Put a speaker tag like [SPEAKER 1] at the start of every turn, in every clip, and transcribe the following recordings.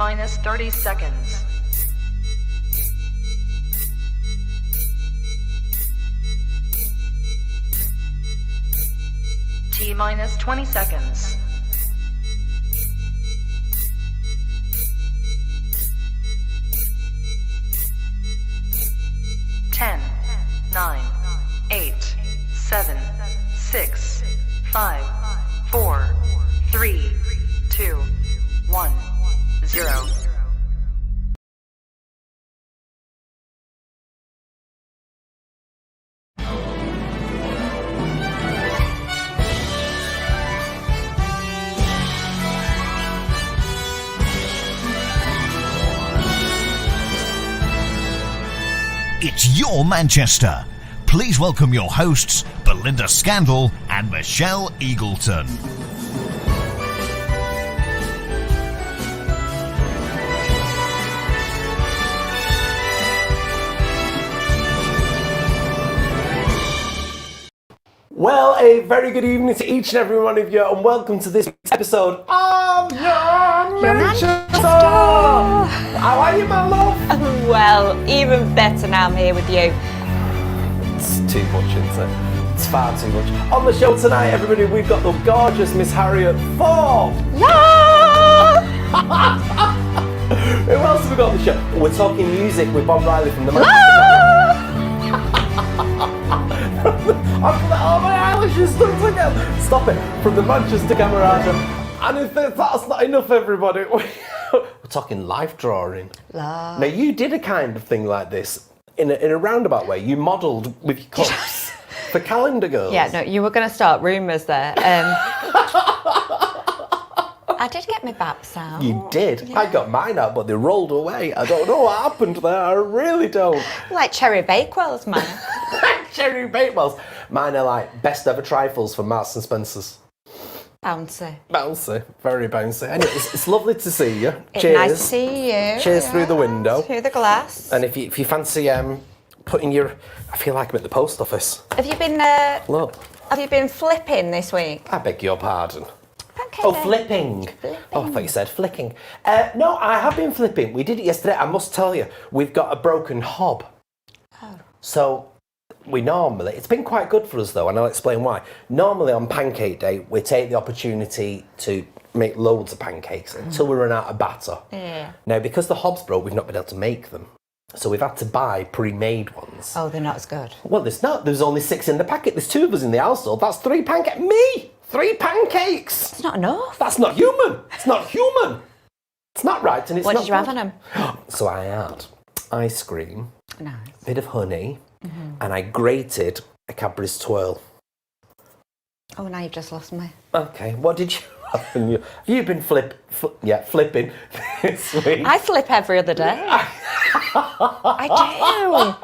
[SPEAKER 1] minus 30 seconds. T minus 20 seconds. 10, 9, 8, 7, 6, 5, 4, 3, 2, 1, 0.
[SPEAKER 2] It's your Manchester. Please welcome your hosts, Belinda Scandal and Michelle Eagleton.
[SPEAKER 3] Well, a very good evening to each and every one of you, and welcome to this episode of Your Manchester. How are you, my love?
[SPEAKER 4] Well, even better now I'm here with you.
[SPEAKER 3] It's too much, isn't it? It's far too much. On the show tonight, everybody, we've got the gorgeous Miss Harriet Thorpe.
[SPEAKER 4] Yeah!
[SPEAKER 3] Who else have we got on the show? We're talking music with Bob Riley from the Oh, my eyelashes stuck together. Stop it. From the Manchester Camerata. And if that's not enough, everybody, we're talking life drawing.
[SPEAKER 4] Love.
[SPEAKER 3] Now, you did a kind of thing like this in a roundabout way. You modelled with your cups for calendar girls.
[SPEAKER 4] Yeah, no, you were going to start rumours there. I did get my baps out.
[SPEAKER 3] You did?
[SPEAKER 4] Yeah.
[SPEAKER 3] I got mine out, but they rolled away. I don't know what happened there. I really don't.
[SPEAKER 4] Like cherry bakewells, man.
[SPEAKER 3] Cherry bakewells. Mine are like best ever trifles from Marks and Spencer's.
[SPEAKER 4] Bouncy.
[SPEAKER 3] Bouncy. Very bouncy. Anyway, it's lovely to see you.
[SPEAKER 4] It's
[SPEAKER 3] Cheers.
[SPEAKER 4] nice to see you.
[SPEAKER 3] Cheers through the window.
[SPEAKER 4] Through the glass.
[SPEAKER 3] And if you fancy putting your... I feel like I'm at the post office.
[SPEAKER 4] Have you been
[SPEAKER 3] Look.
[SPEAKER 4] Have you been flipping this week?
[SPEAKER 3] I beg your pardon.
[SPEAKER 4] Okay.
[SPEAKER 3] Oh,
[SPEAKER 4] then.
[SPEAKER 3] flipping. Oh, I thought you said flicking. No, I have been flipping. We did it yesterday. I must tell you, we've got a broken hob.
[SPEAKER 4] Oh.
[SPEAKER 3] So it's been quite good for us though, and I'll explain why. Normally on pancake day, we take the opportunity to make loads of pancakes until we run out of batter.
[SPEAKER 4] Yeah.
[SPEAKER 3] Now, because the hob's broke, we've not been able to make them. So we've had to buy pre-made ones.
[SPEAKER 4] Oh, they're not as good.
[SPEAKER 3] Well, there's not. There's only 6 in the packet. There's 2 of us in the household. That's 3 pancakes. Me! 3 pancakes!
[SPEAKER 4] It's not enough.
[SPEAKER 3] That's not human. It's not human. It's not right, and it's
[SPEAKER 4] What
[SPEAKER 3] not
[SPEAKER 4] did you have
[SPEAKER 3] good.
[SPEAKER 4] on them?
[SPEAKER 3] So I had ice cream,
[SPEAKER 4] Nice.
[SPEAKER 3] a bit of honey, and I grated a Cadbury's twirl.
[SPEAKER 4] Oh, now you've just lost me.
[SPEAKER 3] Okay, what did you have? Have you been flipping this week?
[SPEAKER 4] I flip every other day. I do.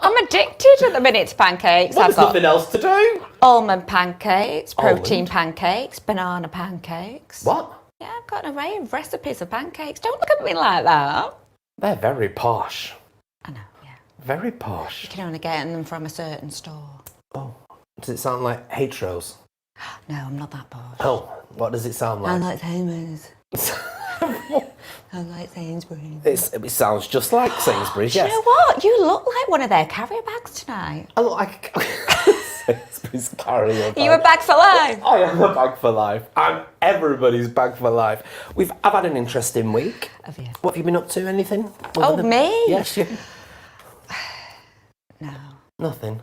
[SPEAKER 4] I'm addicted at the minute to pancakes.
[SPEAKER 3] Well,
[SPEAKER 4] I've
[SPEAKER 3] there's
[SPEAKER 4] got
[SPEAKER 3] nothing else to do.
[SPEAKER 4] almond pancakes, protein
[SPEAKER 3] Almond?
[SPEAKER 4] pancakes, banana pancakes.
[SPEAKER 3] What?
[SPEAKER 4] Yeah, I've got an array of recipes of pancakes. Don't look at me like that.
[SPEAKER 3] They're very posh.
[SPEAKER 4] I know, yeah.
[SPEAKER 3] Very posh.
[SPEAKER 4] You can only get them from a certain store.
[SPEAKER 3] Oh, does it sound like Hatros?
[SPEAKER 4] No, I'm not that posh.
[SPEAKER 3] Oh, what does it sound
[SPEAKER 4] I
[SPEAKER 3] like?
[SPEAKER 4] like Sainsbury's. I like Sainsbury's.
[SPEAKER 3] It sounds just like Sainsbury's, yes.
[SPEAKER 4] You know what? You look like one of their carrier bags tonight.
[SPEAKER 3] I look like Sainsbury's carrier bag.
[SPEAKER 4] Are you a bag for life?
[SPEAKER 3] I am a bag for life. I'm everybody's bag for life. I've had an interesting week.
[SPEAKER 4] Have you?
[SPEAKER 3] What have you been up to? Anything?
[SPEAKER 4] Oh, me?
[SPEAKER 3] Yes, you.
[SPEAKER 4] No.
[SPEAKER 3] Nothing.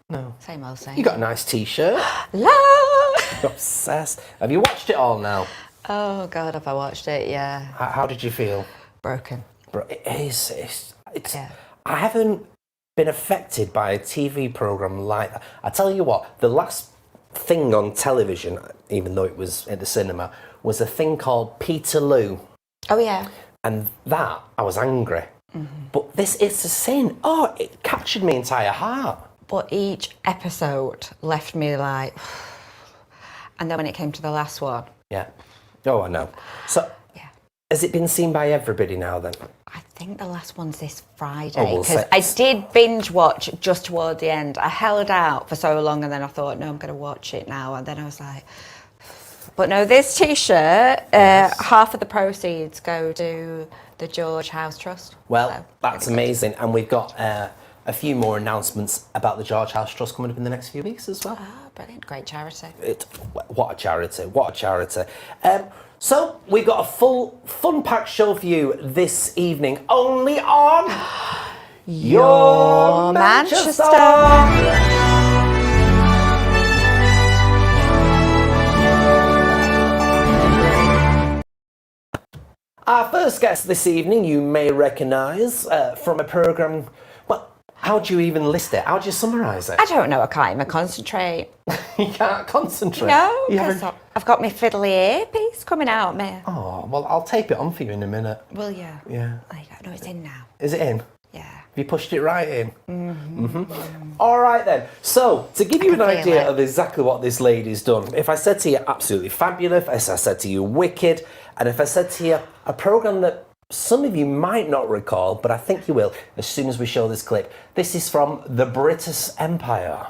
[SPEAKER 3] No.
[SPEAKER 4] Same old same.
[SPEAKER 3] You got a nice t-shirt.
[SPEAKER 4] Love!
[SPEAKER 3] Obsessed. Have you watched it all now?
[SPEAKER 4] Oh, God, have I watched it? Yeah.
[SPEAKER 3] How did you feel?
[SPEAKER 4] Broken.
[SPEAKER 3] Bro, it is. It's.
[SPEAKER 4] Yeah.
[SPEAKER 3] I haven't been affected by a TV program like that. I tell you what, the last thing on television, even though it was at the cinema, was a thing called Peterloo.
[SPEAKER 4] Oh, yeah.
[SPEAKER 3] And that, I was angry. But this is a sin. Oh, it captured my entire heart.
[SPEAKER 4] But each episode left me like... And then when it came to the last one...
[SPEAKER 3] Yeah. Oh, I know. So,
[SPEAKER 4] Yeah.
[SPEAKER 3] has it been seen by everybody now then?
[SPEAKER 4] I think the last one's this Friday.
[SPEAKER 3] Oh, well,
[SPEAKER 4] Because I did binge watch just toward the end. I held out for so long and then I thought, no, I'm going to watch it now. And then I was like... But no, this T-shirt, half of the proceeds go to the George House Trust.
[SPEAKER 3] Well,
[SPEAKER 4] So,
[SPEAKER 3] that's
[SPEAKER 4] really good.
[SPEAKER 3] amazing. And we've got a few more announcements about the George House Trust coming up in the next few weeks as well.
[SPEAKER 4] Oh, brilliant. Great charity.
[SPEAKER 3] What a charity. What a charity. So, we've got a full, fun-packed show for you this evening, only on...
[SPEAKER 4] Your Manchester.
[SPEAKER 3] Our first guest this evening you may recognise from a programme... Well, how do you even list it? How do you summarise it?
[SPEAKER 4] I don't know. I can't even concentrate.
[SPEAKER 3] You can't concentrate.
[SPEAKER 4] No,
[SPEAKER 3] You
[SPEAKER 4] because
[SPEAKER 3] haven't-
[SPEAKER 4] I've got my fiddly earpiece coming out, me.
[SPEAKER 3] Oh, well, I'll tape it on for you in a minute.
[SPEAKER 4] Will you?
[SPEAKER 3] Yeah.
[SPEAKER 4] There you go. No, it's in now.
[SPEAKER 3] Is it in?
[SPEAKER 4] Yeah.
[SPEAKER 3] Have you pushed it right in? All right then. So, to give you an
[SPEAKER 4] can feel
[SPEAKER 3] idea
[SPEAKER 4] it.
[SPEAKER 3] of exactly what this lady's done, if I said to you absolutely fabulous, if I said to you wicked, and if I said to you a programme that some of you might not recall, but I think you will as soon as we show this clip. This is from the British Empire.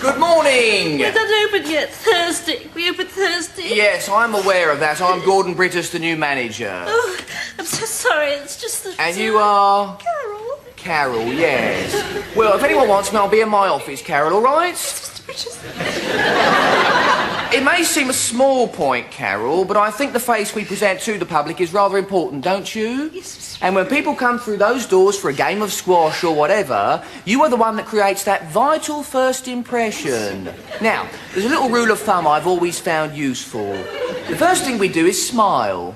[SPEAKER 5] Good morning!
[SPEAKER 6] We're not open yet. Thursday. We open Thursday.
[SPEAKER 5] Yes, I'm aware of that. I'm Gordon Brittus, the new manager.
[SPEAKER 6] Oh, I'm so sorry. It's just that.
[SPEAKER 5] And you are...
[SPEAKER 6] Carol.
[SPEAKER 5] Carol, yes. Well, if anyone wants me, I'll be in my office, Carol, all right?
[SPEAKER 6] Mr. Bridges.
[SPEAKER 5] It may seem a small point, Carol, but I think the face we present to the public is rather important, don't you?
[SPEAKER 6] Yes, Mr.
[SPEAKER 5] And when people come through those doors for a game of squash or whatever, you are the one that creates that vital first impression. Now, there's a little rule of thumb I've always found useful. The first thing we do is smile.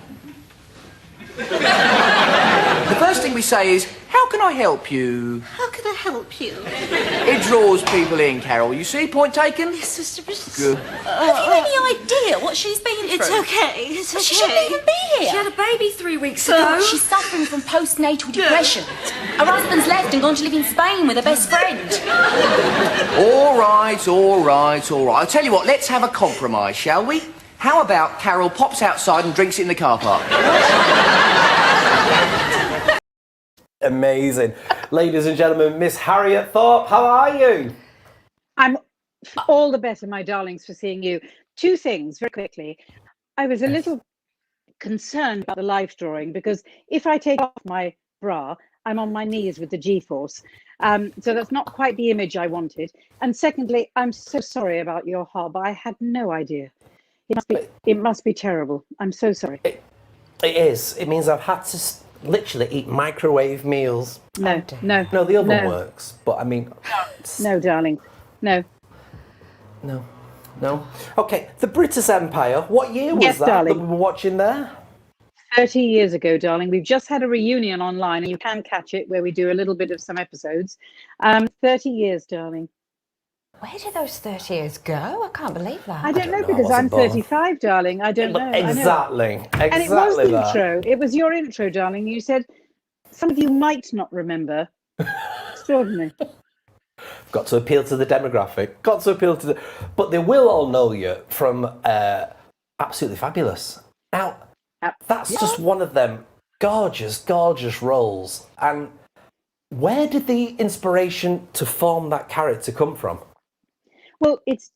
[SPEAKER 5] The first thing we say is, how can I help you?
[SPEAKER 6] How can I help you?
[SPEAKER 5] It draws people in, Carol. You see? Point taken?
[SPEAKER 6] Yes, Mr. Bridges.
[SPEAKER 5] Good.
[SPEAKER 7] Have you any idea what she's been through?
[SPEAKER 6] It's okay. It's okay.
[SPEAKER 7] She shouldn't even be here.
[SPEAKER 6] She had a baby 3 weeks ago.
[SPEAKER 7] She's suffering from postnatal depression. Her husband's left and gone to live in Spain with her best friend.
[SPEAKER 5] All right, all right, all right. I'll tell you what, let's have a compromise, shall we? How about Carol pops outside and drinks it in the car park?
[SPEAKER 3] Amazing. Ladies and gentlemen, Miss Harriet Thorpe, how are you?
[SPEAKER 8] I'm all the better, my darlings, for seeing you. Two things very quickly. I was a little concerned about the life drawing because if I take off my bra, I'm on my knees with the G-force. So that's not quite the image I wanted. And secondly, I'm so sorry about your hob. I had no idea. It must be terrible. I'm so sorry.
[SPEAKER 3] It is. It means I've had to literally eat microwave meals.
[SPEAKER 8] No, no.
[SPEAKER 3] No, the oven
[SPEAKER 8] no,
[SPEAKER 3] works, but I mean...
[SPEAKER 8] No, darling. No.
[SPEAKER 3] No. No. Okay, the British Empire, what year was
[SPEAKER 8] Yes,
[SPEAKER 3] that
[SPEAKER 8] darling.
[SPEAKER 3] we were watching there?
[SPEAKER 8] 30 years ago, darling. We've just had a reunion online, and you can catch it where we do a little bit of some episodes. 30 years, darling.
[SPEAKER 4] Where did those 30 years go? I can't believe that.
[SPEAKER 8] I don't know
[SPEAKER 3] know, I
[SPEAKER 8] because I'm
[SPEAKER 3] wasn't born.
[SPEAKER 8] 35, darling. I don't know. I know.
[SPEAKER 3] Exactly.
[SPEAKER 8] And it was the
[SPEAKER 3] that.
[SPEAKER 8] intro. It was your intro, darling. You said some of you might not remember. Extraordinary.
[SPEAKER 3] Got to appeal to the demographic. Got to appeal to the... But they will all know you from Absolutely Fabulous. Now, that's just one of them gorgeous, gorgeous roles. And where did the inspiration to form that character come from?
[SPEAKER 8] Well, it's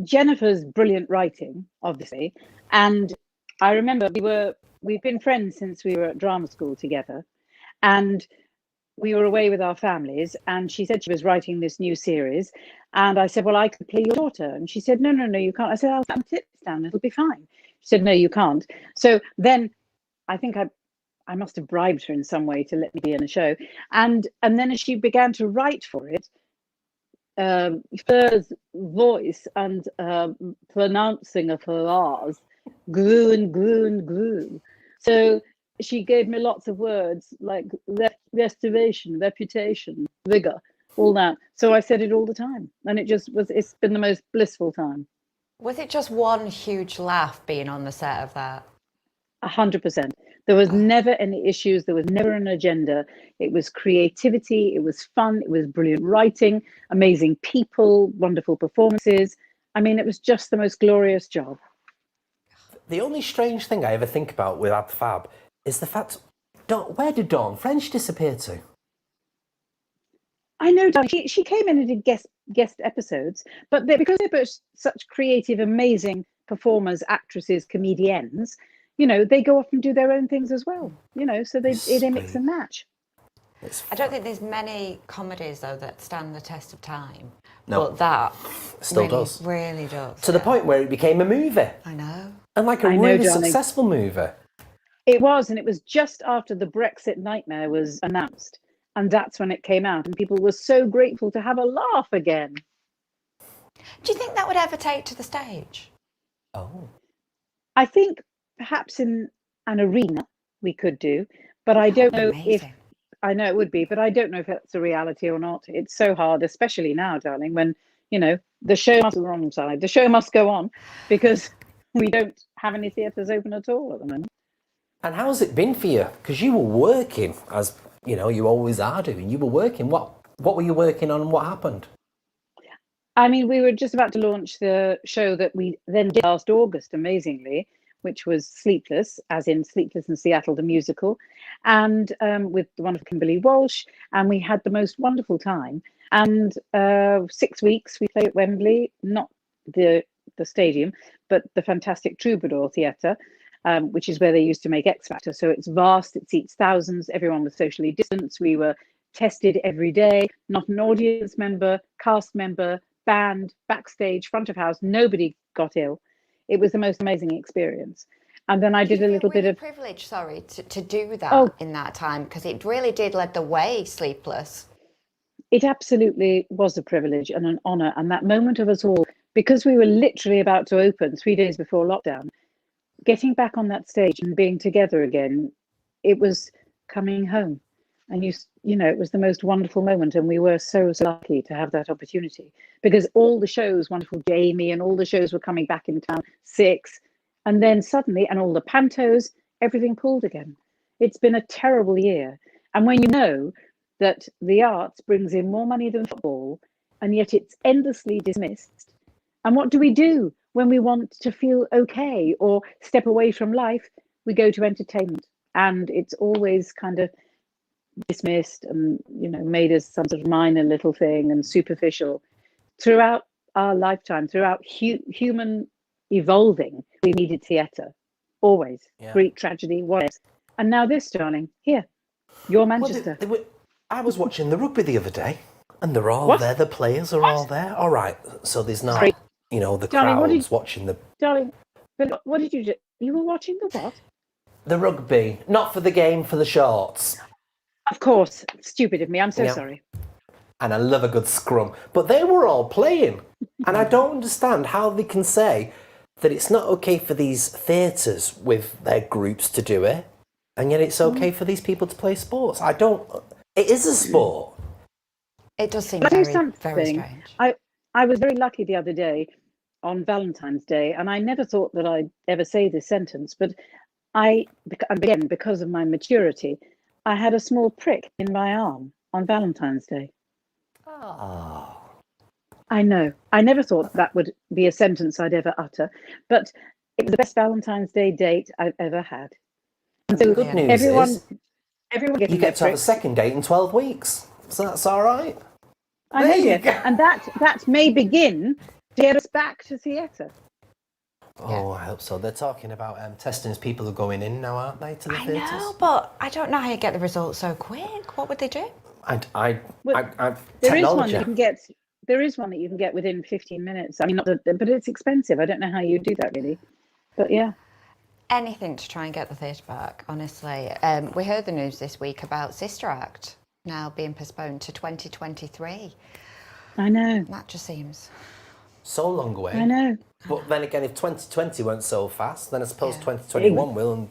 [SPEAKER 8] Jennifer's brilliant writing, obviously. And I remember we've been friends since we were at drama school together. And we were away with our families, and she said she was writing this new series. And I said, well, I could play your daughter. And she said, no, you can't. I said, I'll sit down, it'll be fine. She said, no, you can't. So then I think I must have bribed her in some way to let me be in a show. And then as she began to write for it, Flir's voice and pronouncing of her R's grew and grew and grew. So she gave me lots of words like restoration, reputation, vigor, all that. So I said it all the time. And it's been the most blissful time.
[SPEAKER 4] Was it just one huge laugh being on the set of that?
[SPEAKER 8] 100%. There was never any issues. There was never an agenda. It was creativity. It was fun. It was brilliant writing, amazing people, wonderful performances. I mean, it was just the most glorious job.
[SPEAKER 3] The only strange thing I ever think about with Ab Fab is the fact, where did Dawn French disappear to?
[SPEAKER 8] I know, darling. She came in and did guest guest episodes, but because they're both such creative, amazing performers, actresses, comedians, you know, they go off and do their own things as well. You know, so they mix and match.
[SPEAKER 4] I don't think there's many comedies though that stand the test of time.
[SPEAKER 3] No.
[SPEAKER 4] But that
[SPEAKER 3] Still
[SPEAKER 4] really,
[SPEAKER 3] does.
[SPEAKER 4] really does.
[SPEAKER 3] To the point where it became a movie.
[SPEAKER 4] I know.
[SPEAKER 3] And like a really successful movie.
[SPEAKER 8] It was, and it was just after the Brexit nightmare was announced. And that's when it came out. And people were so grateful to have a laugh again.
[SPEAKER 4] Do you think that would ever take to the stage?
[SPEAKER 3] Oh.
[SPEAKER 8] I think perhaps in an arena we could do, but I don't know if... I know it would be, but I don't know if that's a reality or not. It's so hard, especially now, darling, when, you know, the show must be wrong side. The show must go on because we don't have any theatres open at all at the moment.
[SPEAKER 3] And how's it been for you? Because you were working, as, you know, you always are doing. You were working. What were you working on and what happened?
[SPEAKER 8] I mean, we were just about to launch the show that we then did last August, amazingly, which was Sleepless, as in Sleepless in Seattle, the musical, and with the wonderful Kimberly Walsh, and we had the most wonderful time. And 6 weeks we played at Wembley, not the stadium, but the fantastic Troubadour Theatre, which is where they used to make X Factor. So it's vast, it seats thousands, everyone was socially distanced, we were tested every day, not an audience member, cast member, band, backstage, front of house, nobody got ill. It was the most amazing experience. And then I did a little bit of
[SPEAKER 4] privilege, to do that in that time, because it really did lead the way, Sleepless.
[SPEAKER 8] It absolutely was a privilege and an honour. And that moment of us all, because we were literally about to open 3 days before lockdown, getting back on that stage and being together again, it was coming home. And you know, it was the most wonderful moment, and we were so lucky to have that opportunity, because all the shows, wonderful Jamie and all the shows were coming back in town, 6, and then suddenly, and all the pantos, everything pulled again. It's been a terrible year. And when you know that the arts brings in more money than football, and yet it's endlessly dismissed, and what do we do when we want to feel okay or step away from life? We go to entertainment, and it's always kind of dismissed and, you know, made as some sort of minor little thing and superficial. Throughout our lifetime, throughout human evolving, we needed theatre, always. Greek tragedy, whatever. And now this, darling, here, your Manchester.
[SPEAKER 3] Well, I was watching the rugby the other day, and they're all there. The players are all there. All right, so there's not, you know, the crowds watching the...
[SPEAKER 8] Darling, but what did you do? You were watching the what?
[SPEAKER 3] The rugby, not for the game, for the shorts.
[SPEAKER 8] Of course, stupid of me. I'm so sorry.
[SPEAKER 3] And I love a good scrum. But they were all playing. And I don't understand how they can say that it's not okay for these theatres with their groups to do it, and yet it's okay for these people to play sports. I don't... It is a sport.
[SPEAKER 4] It does seem very strange.
[SPEAKER 8] I was very lucky the other day on Valentine's Day, and I never thought that I'd ever say this sentence, but again, because of my maturity, I had a small prick in my arm on Valentine's Day.
[SPEAKER 3] Oh.
[SPEAKER 8] I know. I never thought that would be a sentence I'd ever utter, but it was the best Valentine's Day date I've ever had. And so
[SPEAKER 3] the good news is
[SPEAKER 8] everyone
[SPEAKER 3] you get to have a second date in 12 weeks. So that's all right.
[SPEAKER 8] I know, and that may begin to get us back to theatre.
[SPEAKER 3] Oh, I hope so. They're talking about testing as people are going in now, aren't they, to the theatres?
[SPEAKER 4] I know, but I don't know how you get the results so quick. What would they do?
[SPEAKER 8] There is one that you can get. There is one that you can get within 15 minutes. I mean, but it's expensive. I don't know how you do that, really. But yeah.
[SPEAKER 4] Anything to try and get the theatre back, honestly. We heard the news this week about Sister Act now being postponed to 2023.
[SPEAKER 8] I know.
[SPEAKER 4] That just seems...
[SPEAKER 3] so long away.
[SPEAKER 8] I know.
[SPEAKER 3] But then again, if 2020 went so fast, then I suppose 2021 will, and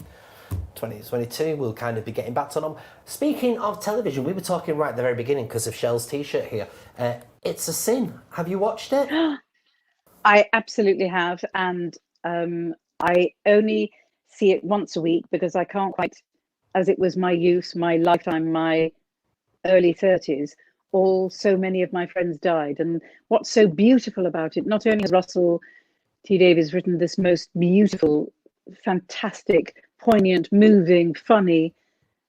[SPEAKER 3] 2022 will kind of be getting back to normal. Speaking of television, we were talking right at the very beginning because of Shell's T-shirt here. It's a Sin. Have you watched it?
[SPEAKER 8] I absolutely have, and I only see it once a week because I can't quite, as it was my youth, my lifetime, my early 30s, so many of my friends died. And what's so beautiful about it, not only has Russell T Davies written this most beautiful, fantastic, poignant, moving, funny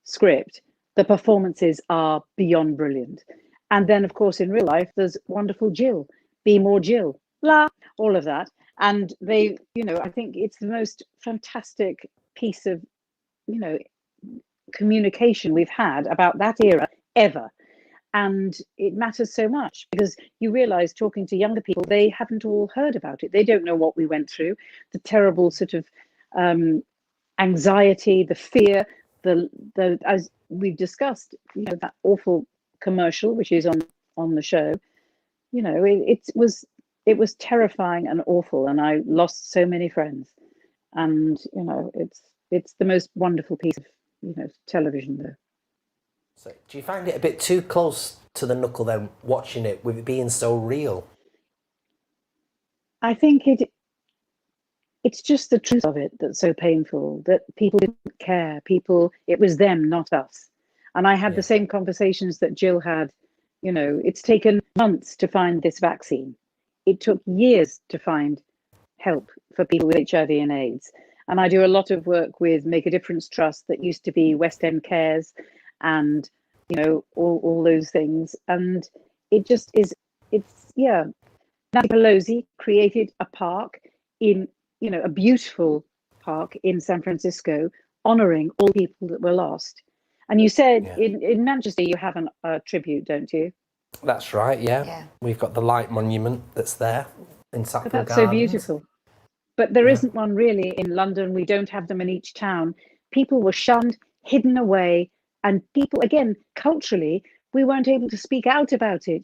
[SPEAKER 8] script, the performances are beyond brilliant. And then, of course, in real life, there's wonderful Jill, be more Jill, blah, all of that. And they, I think it's the most fantastic piece of, communication we've had about that era ever. And it matters so much because you realize, talking to younger people, they haven't all heard about it. They don't know what we went through, the terrible sort of anxiety, the fear, the as we've discussed, that awful commercial which is on the show. It was terrifying and awful, and I lost so many friends. And it's the most wonderful piece of television, though.
[SPEAKER 3] So, do you find it a bit too close to the knuckle then, watching it with it being so real?
[SPEAKER 8] I think it's just the truth of it that's so painful, that people didn't care. It was them, not us. And I had the same conversations that Jill had. It's taken months to find this vaccine. It took years to find help for people with HIV and AIDS. And I do a lot of work with Make a Difference Trust that used to be West End Cares, and all those things. And it just is. Nancy Pelosi created a park in a beautiful park in San Francisco, honoring all people that were lost. And you said in Manchester you have a tribute, don't you?
[SPEAKER 3] That's right. Yeah. We've got the Light Monument that's there in Sackville
[SPEAKER 8] That's
[SPEAKER 3] Gardens.
[SPEAKER 8] so beautiful. But there isn't one really in London. We don't have them in each town. People were shunned, hidden away, and people, again, culturally, we weren't able to speak out about it.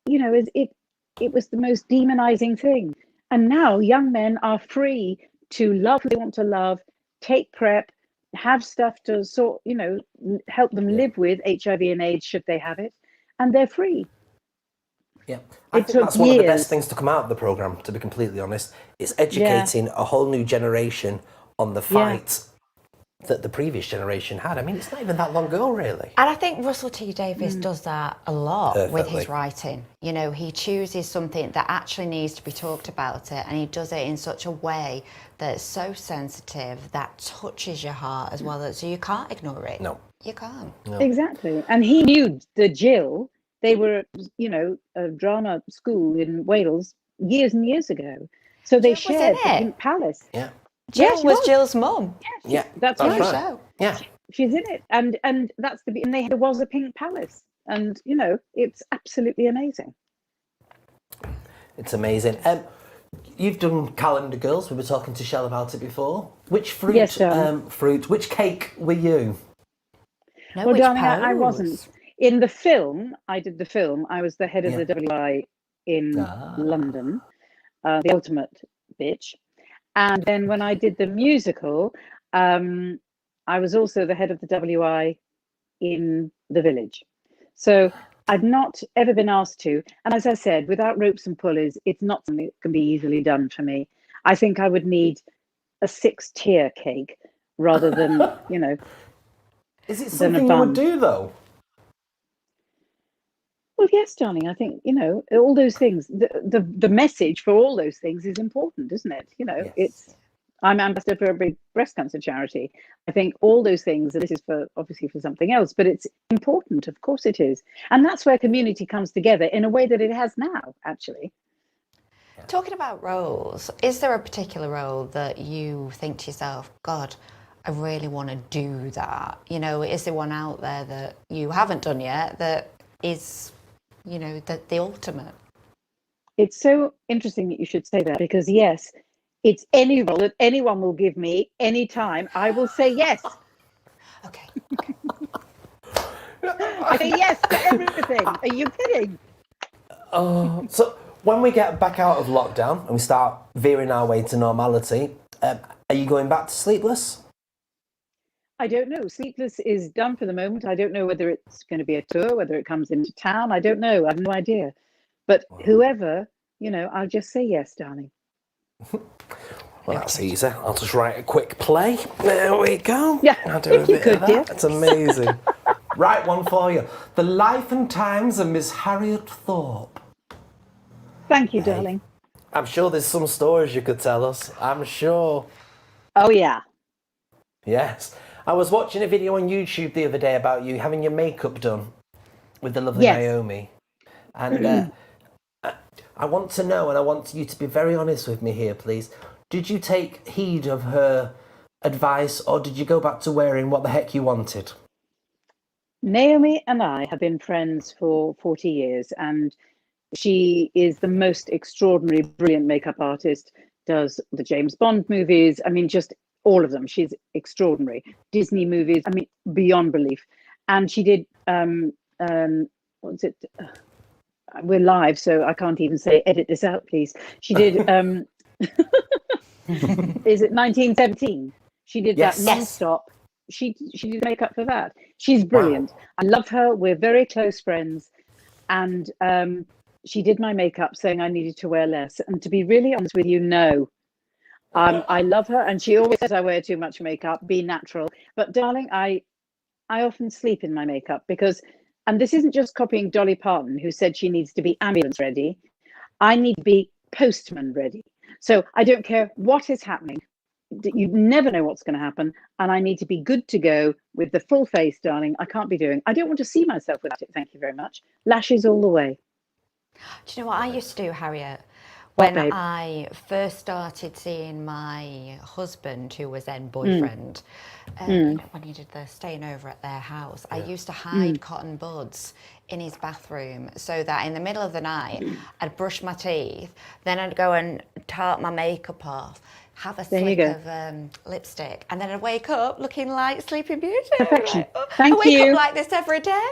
[SPEAKER 8] It was the most demonizing thing. And now young men are free to love who they want to love, take PrEP, have stuff to help them live with HIV and AIDS should they have it, and they're free.
[SPEAKER 3] Yeah, I think that's one of the best things to come out of the programme, to be completely honest. It's educating a whole new generation on the fight that the previous generation had. I mean, it's not even that long ago, really.
[SPEAKER 4] And I think Russell T Davies does that a lot with his writing. He chooses something that actually needs to be talked about and he does it in such a way that's so sensitive, that touches your heart as well, so you can't ignore it.
[SPEAKER 3] No.
[SPEAKER 4] You can't.
[SPEAKER 3] No.
[SPEAKER 8] Exactly. And he knew the Jill. They were, a drama school in Wales years and years ago. So they shared the Pink Palace.
[SPEAKER 3] Yeah.
[SPEAKER 4] Jill was Jill's mum.
[SPEAKER 8] Yeah, that's right.
[SPEAKER 4] Show.
[SPEAKER 3] Yeah.
[SPEAKER 8] She's in it. And that's and there was a Pink Palace. And, it's absolutely amazing.
[SPEAKER 3] It's amazing. You've done Calendar Girls. We were talking to Shell about it before. Which fruit, which cake were you?
[SPEAKER 4] No,
[SPEAKER 8] well,
[SPEAKER 4] which
[SPEAKER 8] darling,
[SPEAKER 4] pose?
[SPEAKER 8] I wasn't. In the film, I did the film. I was the head of the WI in London, the ultimate bitch. And then when I did the musical, I was also the head of the WI in the village. So I've not ever been asked to. And as I said, without ropes and pulleys, it's not something that can be easily done for me. I think I would need a 6-tier cake rather than,
[SPEAKER 3] Is it something you would do, though?
[SPEAKER 8] Well, yes, darling. I think, all those things, the message for all those things is important, isn't it? I'm ambassador for a big breast cancer charity. I think all those things, and this is obviously for something else, but it's important. Of course it is. And that's where community comes together in a way that it has now, actually.
[SPEAKER 4] Talking about roles, is there a particular role that you think to yourself, God, I really want to do that? Is there one out there that you haven't done yet that is, the ultimate?
[SPEAKER 8] It's so interesting that you should say that, because yes, it's any role that anyone will give me anytime. I will say yes.
[SPEAKER 4] Okay.
[SPEAKER 8] I say yes to everything. Are you kidding?
[SPEAKER 3] So when we get back out of lockdown and we start veering our way to normality, are you going back to Sleepless?
[SPEAKER 8] I don't know. Sleepless is done for the moment. I don't know whether it's going to be a tour, whether it comes into town. I don't know. I have no idea. But whoever, I'll just say yes, darling.
[SPEAKER 3] Well, that's easy. I'll just write a quick play. There we go.
[SPEAKER 8] Yeah,
[SPEAKER 3] I'll do a bit of that.
[SPEAKER 8] dear.
[SPEAKER 3] It's amazing. Right one for you. The Life and Times of Miss Harriet Thorpe.
[SPEAKER 8] Thank you, darling.
[SPEAKER 3] I'm sure there's some stories you could tell us. I'm sure.
[SPEAKER 8] Oh, yeah.
[SPEAKER 3] Yes. I was watching a video on YouTube the other day about you having your makeup done with the lovely
[SPEAKER 8] Yes.
[SPEAKER 3] Naomi. And I want to know, and I want you to be very honest with me here, please. Did you take heed of her advice, or did you go back to wearing what the heck you wanted?
[SPEAKER 8] Naomi and I have been friends for 40 years, and she is the most extraordinary, brilliant makeup artist, does the James Bond movies. I mean, just all of them. She's extraordinary. Disney movies, I mean, beyond belief. And she did, what's it? We're live, so I can't even say edit this out, please. She did, is it 1917? She did
[SPEAKER 3] Yes.
[SPEAKER 8] that non-stop. She did makeup for that. She's brilliant. Wow. I love her. We're very close friends. And she did my makeup saying I needed to wear less. And to be really honest with you, no. I love her. And she always says I wear too much makeup, be natural. But darling, I often sleep in my makeup because, and this isn't just copying Dolly Parton, who said she needs to be ambulance ready. I need to be postman ready. So I don't care what is happening. You never know what's going to happen. And I need to be good to go with the full face, darling. I don't want to see myself without it. Thank you very much. Lashes all the way.
[SPEAKER 4] Do you know what I used to do, Harriet? When I first started seeing my husband, who was then boyfriend, when he did the staying over at their house, I used to hide cotton buds in his bathroom so that in the middle of the night, I'd brush my teeth, then I'd go and tart my makeup off, have a flick of lipstick, and then I'd wake up looking like Sleeping Beauty.
[SPEAKER 8] Perfection.
[SPEAKER 4] Like, oh,
[SPEAKER 8] Thank you.
[SPEAKER 4] I wake up like this every day.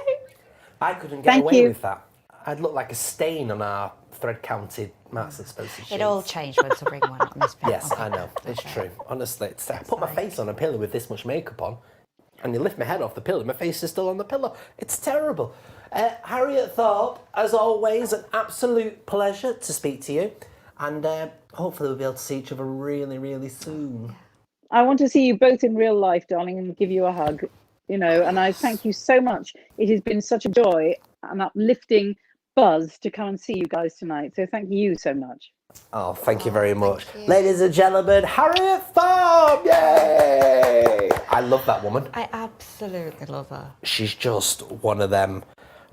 [SPEAKER 3] I couldn't get away with that. I'd look like a stain on our thread-counted Marks and Spencer sheets.
[SPEAKER 4] It all changed when Sabrina went on this film.
[SPEAKER 3] Yes, I know. It's true. Honestly, I put my face on a pillow with this much makeup on, and you lift my head off the pillow, my face is still on the pillow. It's terrible. Harriet Thorpe, as always, an absolute pleasure to speak to you, and hopefully we'll be able to see each other really, really soon.
[SPEAKER 8] I want to see you both in real life, darling, and give you a hug, and I thank you so much. It has been such a joy, an uplifting buzz to come and see you guys tonight. So thank you so much.
[SPEAKER 3] Oh, thank you very much. Ladies and gentlemen, Harriet Thorpe! Yay! I love that woman.
[SPEAKER 4] I absolutely love her.
[SPEAKER 3] She's just one of them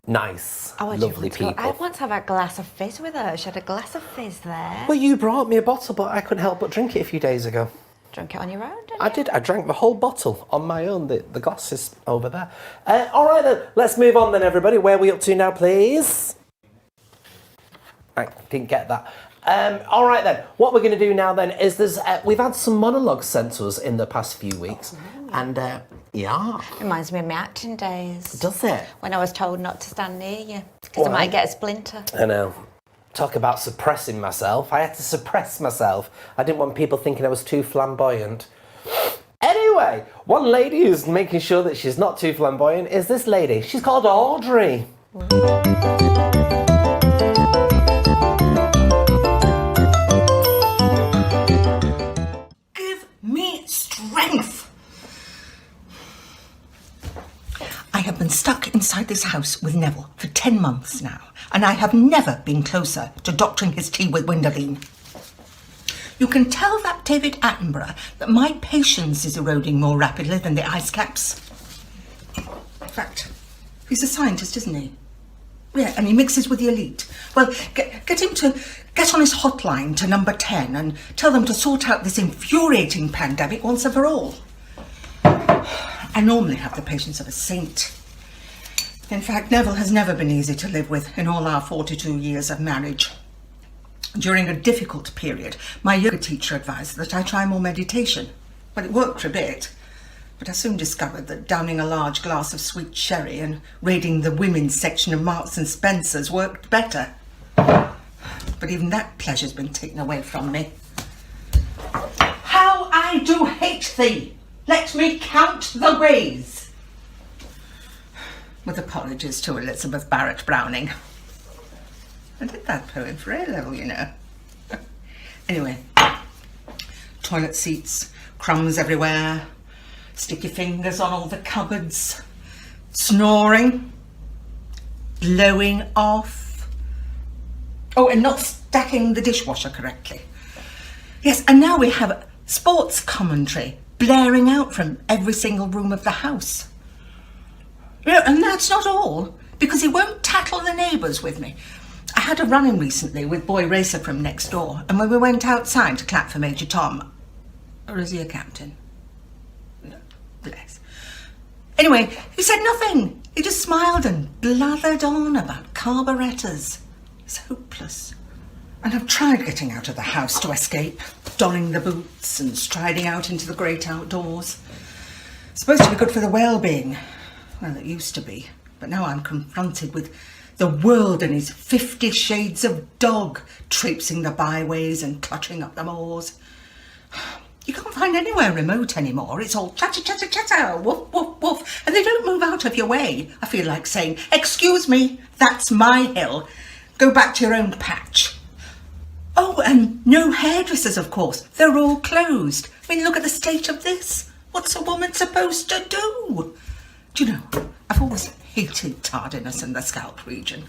[SPEAKER 3] nice, lovely people.
[SPEAKER 4] I once had a glass of fizz with her. She had a glass of fizz there.
[SPEAKER 3] Well, you brought me a bottle, but I couldn't help but drink it a few days ago.
[SPEAKER 4] Drank it on your own, didn't you?
[SPEAKER 3] I did. I drank the whole bottle on my own. The glass is over there. All right, then. Let's move on then, everybody. Where are we up to now, please? I didn't get that. All right, then. What we're going to do now, then, is we've had some monologues sent to us in the past few weeks. And, yeah.
[SPEAKER 4] Reminds me of my acting days.
[SPEAKER 3] Does it?
[SPEAKER 4] When I was told not to stand near you, because I might get a splinter.
[SPEAKER 3] I know. Talk about suppressing myself. I had to suppress myself. I didn't want people thinking I was too flamboyant. Anyway, one lady who's making sure that she's not too flamboyant is this lady. She's called Audrey.
[SPEAKER 9] Give me strength. I have been stuck inside this house with Neville for 10 months now, and I have never been closer to doctoring his tea with Windaline. You can tell that David Attenborough that my patience is eroding more rapidly than the ice caps. In fact, he's a scientist, isn't he? Yeah, and he mixes with the elite. Well, get him to get on his hotline to number 10 and tell them to sort out this infuriating pandemic once and for all. I normally have the patience of a saint. In fact, Neville has never been easy to live with in all our 42 years of marriage. During a difficult period, my yoga teacher advised that I try more meditation. Well, it worked for a bit, but I soon discovered that downing a large glass of sweet sherry and raiding the women's section of Marks and Spencer's worked better. But even that pleasure's been taken away from me. How I do hate thee! Let me count the ways! With apologies to Elizabeth Barrett Browning. I did that poem for A-level, you know. Anyway, toilet seats, crumbs everywhere, sticky fingers on all the cupboards, snoring, blowing off. Oh, and not stacking the dishwasher correctly. Yes, and now we have sports commentary blaring out from every single room of the house. Yeah, and that's not all. because he won't tattle the neighbours with me. I had a run-in recently with Boy Racer from next door, and when we went outside to clap for Major Tom... Or is he a captain? No, bless. Anyway, he said nothing. He just smiled and blathered on about carburettors. It's hopeless. And I've tried getting out of the house to escape, donning the boots and striding out into the great outdoors. It's supposed to be good for the well-being. Well, it used to be. But now I'm confronted with the world and his 50 shades of dog traipsing the byways and cluttering up the moors. You can't find anywhere remote anymore. It's all chatter, chatter, chatter, woof, woof, woof. And they don't move out of your way. I feel like saying, excuse me, that's my hill. Go back to your own patch. Oh, and no hairdressers, of course. They're all closed. I mean, look at the state of this. What's a woman supposed to do? Do you know, I've always hated tardiness in the scalp region.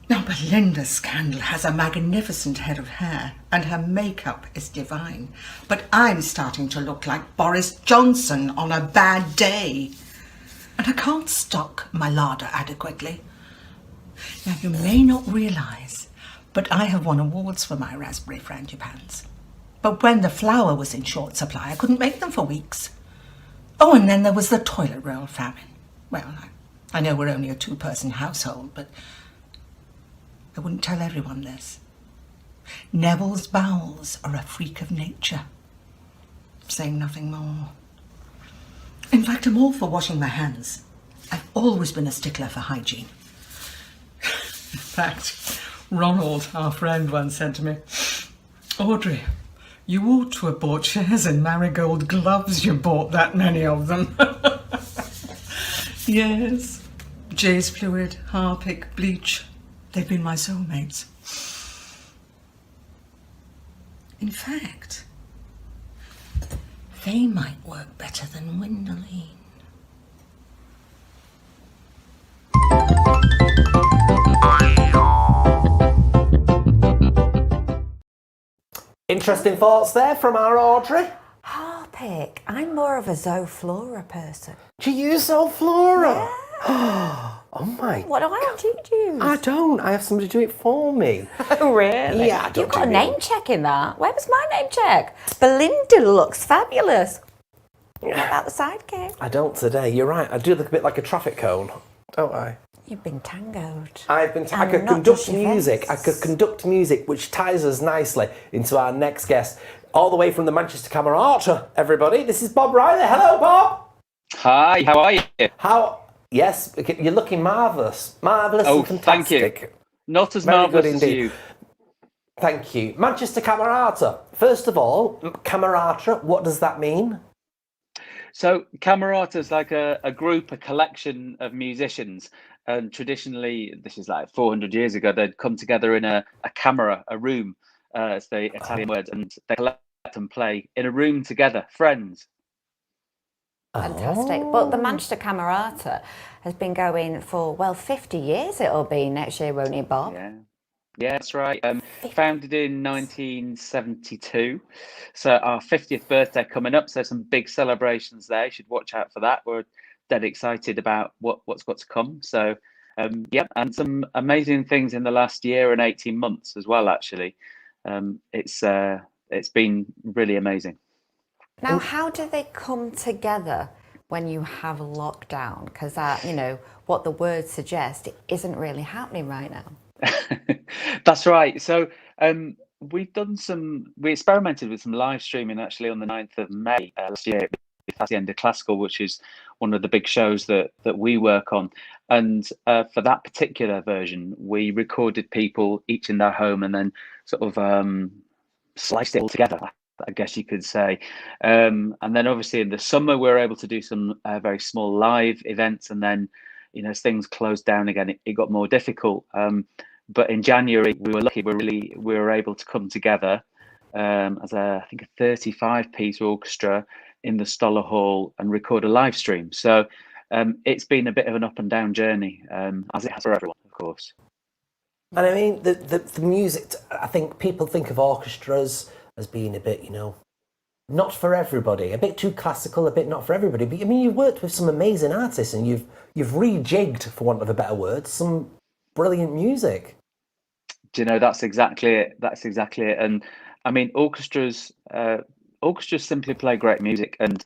[SPEAKER 9] Now, Belinda Scandal has a magnificent head of hair and her makeup is divine. But I'm starting to look like Boris Johnson on a bad day. And I can't stock my larder adequately. Now, you may not realise, but I have won awards for my raspberry frangipans. But when the flour was in short supply, I couldn't make them for weeks. Oh, and then there was the toilet roll famine. Well, I know we're only a two-person household, but I wouldn't tell everyone this. Neville's bowels are a freak of nature. Saying nothing more. In fact, I'm all for washing my hands. I've always been a stickler for hygiene. In fact, Ronald, our friend, once said to me, Audrey, you ought to have bought shares in Marigold gloves, you bought that many of them. Yes, Jay's fluid, Harpic, bleach, they've been my soulmates. In fact, they might work better than Windoline.
[SPEAKER 3] Interesting thoughts there from our Audrey.
[SPEAKER 4] Harpic. I'm more of a Zoflora person.
[SPEAKER 3] Do you use Zoflora? Yeah. Oh my
[SPEAKER 4] What do you use?
[SPEAKER 3] I don't. I have somebody do it for me.
[SPEAKER 4] Oh, really?
[SPEAKER 3] Yeah, I don't.
[SPEAKER 4] You've got a name check in that. Where was my name check? Belinda looks fabulous. What about the sidekick?
[SPEAKER 3] I don't today. You're right. I do look a bit like a traffic cone, don't I?
[SPEAKER 4] You've been tangoed.
[SPEAKER 3] I could conduct music. I could conduct music, which ties us nicely into our next guest, all the way from the Manchester Camerata. Everybody, this is Bob Riley. Hello, Bob.
[SPEAKER 10] Hi. How are you?
[SPEAKER 3] Yes, you're looking marvellous and fantastic.
[SPEAKER 10] Thank you. Not as marvellous as you.
[SPEAKER 3] Thank you. Manchester Camerata. First of all, Camerata, what does that mean?
[SPEAKER 10] So Camerata is like a group, a collection of musicians. And traditionally, this is like 400 years ago, they'd come together in a camera, a room, as the Italian word, and they collect and play in a room together, friends.
[SPEAKER 4] Fantastic. But the Manchester Camerata has been going for, 50 years it'll be next year, won't it, Bob?
[SPEAKER 10] Yeah, that's right. Founded in 1972. So our 50th birthday coming up. So some big celebrations there. You should watch out for that. We're dead excited about what's got to come. So, and some amazing things in the last year and 18 months as well, actually. It's been really amazing.
[SPEAKER 4] Now, how do they come together when you have lockdown? Because what the words suggest isn't really happening right now.
[SPEAKER 10] That's right. So we experimented with some live streaming actually on the 9th of May last year at the end of Classical, which is one of the big shows that we work on. And for that particular version, we recorded people each in their home and then sort of sliced it all together, I guess you could say. And then obviously in the summer, we were able to do some very small live events. And then, as things closed down again, it got more difficult. But in January, we were lucky. We were able to come together as I think a 35-piece orchestra in the Stoller Hall and record a live stream. So it's been a bit of an up and down journey, as it has for everyone, of course.
[SPEAKER 3] And I mean, the music, I think people think of orchestras as being a bit, not for everybody, a bit too classical, a bit not for everybody. But I mean, you've worked with some amazing artists, and you've rejigged, for want of a better word, some brilliant music.
[SPEAKER 10] Do you know, that's exactly it. That's exactly it. And I mean, orchestras simply play great music, and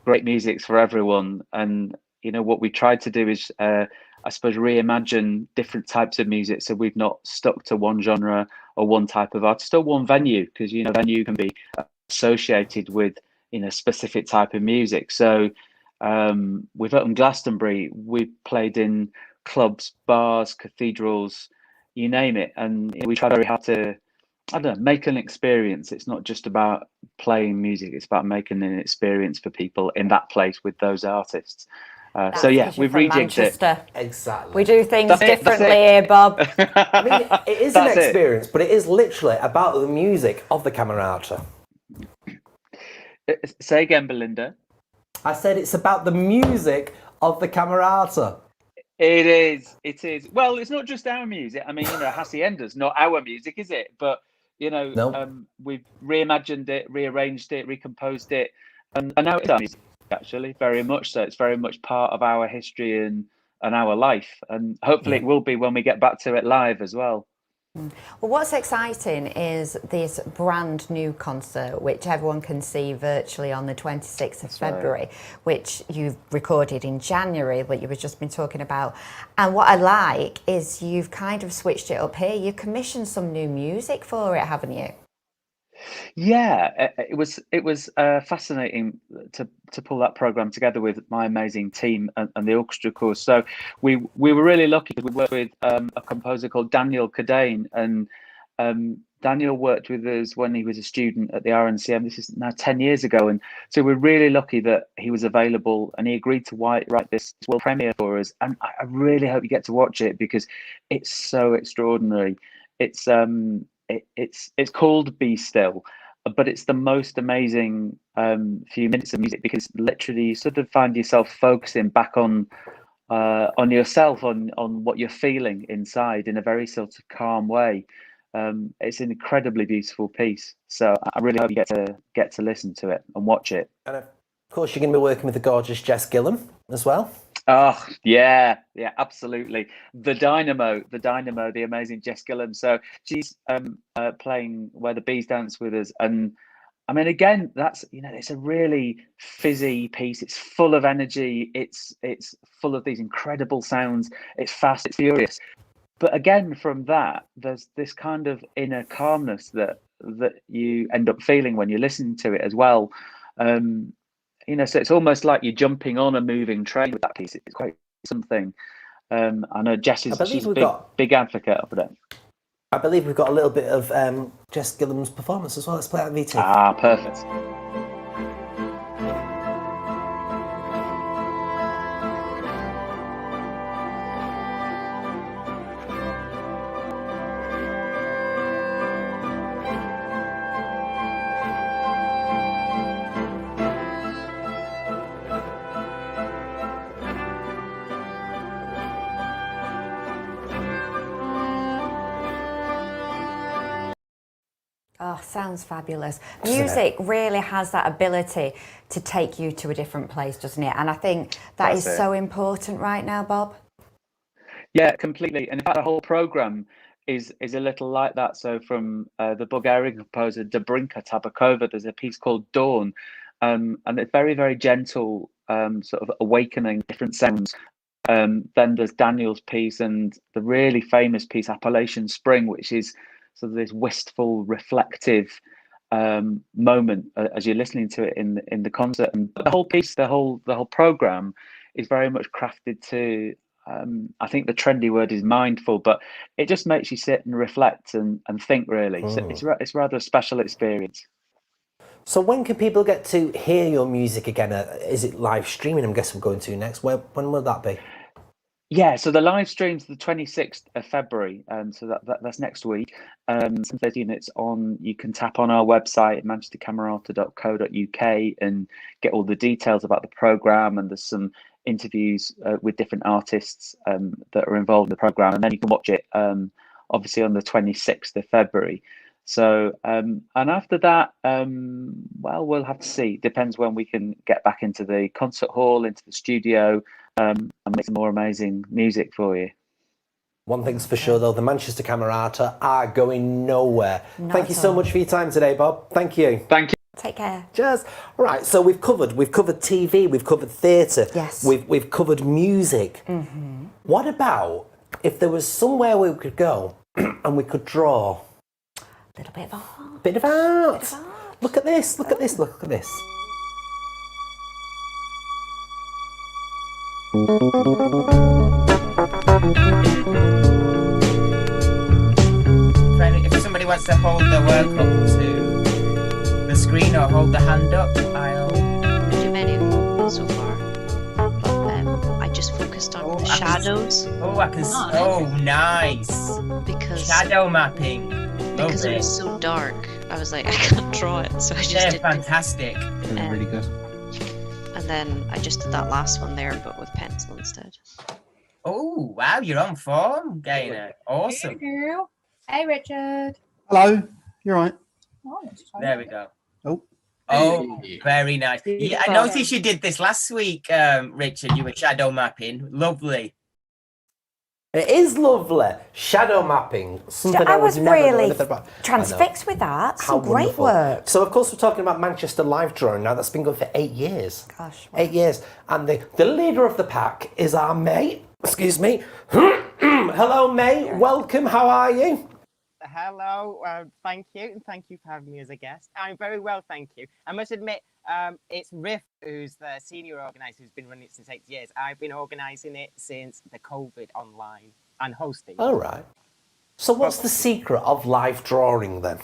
[SPEAKER 10] great music's for everyone. And you know, what we tried to do is, I suppose, reimagine different types of music. So we've not stuck to one genre or one type of artist or one venue, because you know, venue can be associated with, you know, specific type of music. So with Open Glastonbury, we played in clubs, bars, cathedrals, you name it, and we try very hard to, I don't know, make an experience. It's not just about playing music; it's about making an experience for people in that place with those artists. So yeah, we've rejigged
[SPEAKER 4] Manchester.
[SPEAKER 10] it.
[SPEAKER 3] Exactly.
[SPEAKER 4] We do things differently here, Bob.
[SPEAKER 3] I mean, it is an experience, but it is literally about the music of the Camerata.
[SPEAKER 10] Say again, Belinda.
[SPEAKER 3] I said it's about the music of the Camerata.
[SPEAKER 10] It is. It is. Well, it's not just our music. I mean, you know, Hacienda's not our music, is it? But you know, we've reimagined it, rearranged it, recomposed it, and now it's our music. Actually, very much so. It's very much part of our history and our life, and hopefully it will be when we get back to it live as well.
[SPEAKER 4] Well, what's exciting is this brand new concert, which everyone can see virtually on the 26th of February, which you've recorded in January, what you've just been talking about. And what I like is you've kind of switched it up here. You commissioned some new music for it, haven't you?
[SPEAKER 10] Yeah, it was fascinating to pull that program together with my amazing team and the orchestra course. So we were really lucky because we worked with a composer called Daniel Cadane, and Daniel worked with us when he was a student at the RNCM. This is now 10 years ago, and so we're really lucky that he was available and he agreed to write this world premiere for us. And I really hope you get to watch it because it's so extraordinary. It's called Be Still, but it's the most amazing few minutes of music, because literally you sort of find yourself focusing back on yourself, on what you're feeling inside in a very sort of calm way. It's an incredibly beautiful piece, so I really hope you get to listen to it and watch it.
[SPEAKER 3] And of course, you're going to be working with the gorgeous Jess Gillam as well.
[SPEAKER 10] Oh yeah, absolutely. The dynamo, the amazing Jess Gillam. So she's playing Where the Bees Dance with us, and I mean, again, that's, you know, it's a really fizzy piece. It's full of energy. It's full of these incredible sounds. It's fast. It's furious. But again, from that, there's this kind of inner calmness that you end up feeling when you're listening to it as well. You know, so it's almost like you're jumping on a moving train with that piece. It's quite something. I know Jess she's a big advocate of it.
[SPEAKER 3] I believe we've got a little bit of Jess Gillam's performance as well. Let's play that VT.
[SPEAKER 10] Ah, perfect.
[SPEAKER 4] Oh, sounds fabulous. Music really has that ability to take you to a different place, doesn't it? And I think that is so important right now, Bob.
[SPEAKER 10] Yeah, completely. And in fact, the whole program is a little like that. So from the Bulgarian composer Dobrinka Tabakova, there's a piece called Dawn, and it's very, very gentle, sort of awakening different sounds. Then there's Daniel's piece and the really famous piece Appalachian Spring, which is sort of this wistful, reflective moment as you're listening to it in the concert. And the whole piece, the whole program is very much crafted to, I think the trendy word is mindful, but it just makes you sit and reflect and think, really. So it's rather a special experience.
[SPEAKER 3] So when can people get to hear your music again? Is it live streaming? I'm guessing we're going to next. When will that be?
[SPEAKER 10] Yeah, so the live stream's the 26th of February, so that's next week. Some 30 units on. You can tap on our website, manchestercamerata.co.uk, and get all the details about the programme, and there's some interviews with different artists that are involved in the programme, and then you can watch it obviously on the 26th of February. So, and after that, well, we'll have to see. Depends when we can get back into the concert hall, into the studio, and make some more amazing music for you.
[SPEAKER 3] One thing's for sure, though, the Manchester Camerata are going nowhere.
[SPEAKER 4] Not
[SPEAKER 3] Thank you
[SPEAKER 4] at
[SPEAKER 3] so
[SPEAKER 4] all.
[SPEAKER 3] much for your time today, Bob. Thank you.
[SPEAKER 10] Thank you.
[SPEAKER 4] Take care.
[SPEAKER 3] Cheers. All right, so we've covered TV, we've covered theatre,
[SPEAKER 4] Yes.
[SPEAKER 3] we've covered music.
[SPEAKER 4] Mm-hmm.
[SPEAKER 3] What about if there was somewhere we could go and we could draw?
[SPEAKER 4] A little bit of art.
[SPEAKER 3] Bit of art. Look at this. Look at this. Look at this.
[SPEAKER 11] If somebody wants to hold their work up to the screen or hold the hand up, I'll
[SPEAKER 6] Do many of them so far, but I just focused on the shadows.
[SPEAKER 11] I can. Oh, nice.
[SPEAKER 6] Because
[SPEAKER 11] Shadow mapping.
[SPEAKER 6] because it
[SPEAKER 11] Lovely.
[SPEAKER 6] was so dark, I was like, I can't draw it, so I just
[SPEAKER 11] They're
[SPEAKER 6] did.
[SPEAKER 11] fantastic.
[SPEAKER 12] Really good.
[SPEAKER 6] And then I just did that last one there, but with pencil instead.
[SPEAKER 11] Oh, wow, you're on form, Gaynor. Awesome.
[SPEAKER 13] Girl. Hey, Richard.
[SPEAKER 12] Hello. You're right.
[SPEAKER 13] Oh,
[SPEAKER 11] There we go.
[SPEAKER 12] Oh.
[SPEAKER 11] Oh,
[SPEAKER 12] Hey.
[SPEAKER 11] very nice. Yeah, I noticed you did this last week, Richard. You were shadow mapping. Lovely.
[SPEAKER 3] It is lovely. Shadow mapping. Something
[SPEAKER 4] I
[SPEAKER 3] would
[SPEAKER 4] was
[SPEAKER 3] never know
[SPEAKER 4] really
[SPEAKER 3] anything about.
[SPEAKER 4] transfixed with that.
[SPEAKER 3] How
[SPEAKER 4] Some great
[SPEAKER 3] wonderful.
[SPEAKER 4] work.
[SPEAKER 3] So, of course, we're talking about Manchester live drawing now. That's been going for 8 years.
[SPEAKER 4] Gosh.
[SPEAKER 3] 8 years. And the leader of the pack is our mate. Excuse me. Hello, mate. Welcome. How are you?
[SPEAKER 14] Hello, thank you, and thank you for having me as a guest. I'm very well, thank you. I must admit, it's Riff, who's the senior organiser, who's been running it since 8 years. I've been organising it since the COVID online and hosting.
[SPEAKER 3] All right. So what's the secret of live drawing then?